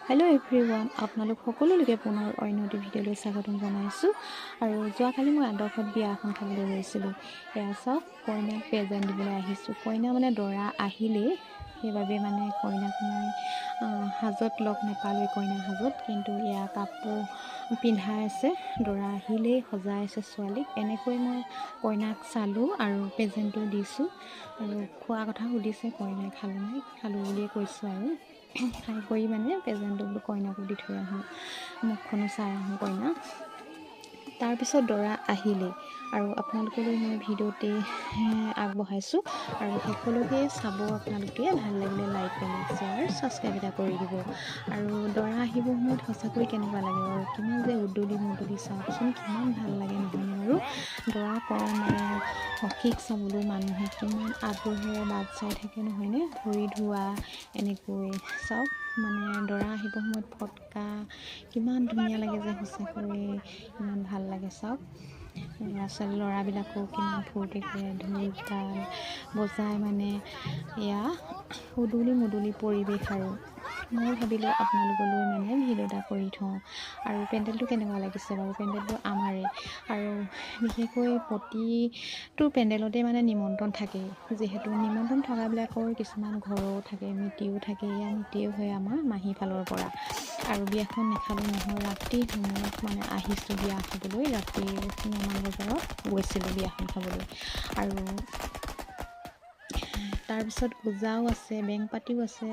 Hello' everyone, আপোনালোক সকলোলৈকে পুনৰ অন্য এটি ভিডিঅ'লৈ স্বাগতম জনাইছোঁ। আৰু যোৱাকালি মই আদৰ্শত বিয়া এখন খাবলৈ গৈছিলোঁ। এয়া চাওক, কইনাক প্ৰেজেণ্ট দিবলৈ আহিছোঁ। কইনা মানে দৰা আহিলেই, সেইবাবে মানে কইনাক মই সাজত লগ নাপালোঁ, কইনা সাজত। কিন্তু এয়া কাপোৰ পিন্ধাই আছে, দৰা আহিলেই সজাই আছে ছোৱালীক। এনেকৈ মই কইনাক চালোঁ আৰু প্ৰেজেণ্টটো দিছোঁ। আৰু খোৱা কথা সুধিছে, কইনাই খালোঁ নাই, খালোঁ বুলিয়ে কৈছোঁ। আৰু খাই কৰি মানে প্ৰেজেণ্টটো বোলো কইনাকো দি থৈ আহোঁ, মুখখনো চাই আহোঁ কইনা। তাৰপিছত দৰা আহিলেই আৰু আপোনালোকলৈ মই ভিডিঅ'তে আগবঢ়াইছোঁ। আৰু শেষলৈকে চাব আপোনালোকে। ভাল লাগিলে লাইক, কমেণ্ট, শ্বেয়াৰ, ছাবস্ক্ৰাইব এটা কৰি দিব। আৰু দৰা আহিব সময়ত সঁচাকৈ কেনেকুৱা লাগে বাৰু, কিমান যে উদুলি মুদুলি, চাওকচোন কিমান ভাল লাগে নহয়নে বাৰু। দৰা মানে সখীক চাবলৈ মানুহে কিমান আগ্ৰহেৰে বাট চাই থাকে নহয়নে, ভৰি ধোৱা এনেকৈ। চাওক মানে দৰা আহিবৰ সময়ত ফটকা কিমান ধুনীয়া লাগে যে, সঁচাকৈ ইমান ভাল লাগে। চাওক ল'ৰাবিলাকো কিমান ফূৰ্তি কৰে, ঢোল তাল বজাই মানে এয়া উদুলি মুদুলি পৰিৱেশ। আৰু মই ভাবিলোঁ আপোনালোকলৈ মানে ভিডিঅ' এটা কৰি থওঁ। আৰু পেণ্ডেলটো কেনেকুৱা লাগিছে বাৰু, পেণ্ডেলটো আমাৰে। আৰু বিশেষকৈ প্ৰতিটো পেণ্ডেলতে মানে নিমন্ত্ৰণ থাকেই, যিহেতু নিমন্ত্ৰণ থকাবিলাকৰ কিছুমান ঘৰো থাকে, মিতিৰো থাকে। এয়া মিতিৰো হয় আমাৰ মাহী ফালৰ পৰা। আৰু বিয়াখন নেখালোঁ নহয়, ৰাতিৰ সময়ত মানে আহিছোঁ বিয়া খাবলৈ। ৰাতি 9মান বজাত গৈছিলোঁ বিয়াখন খাবলৈ। আৰু তাৰপিছত ওজাও আছে, বেং পাতিও আছে।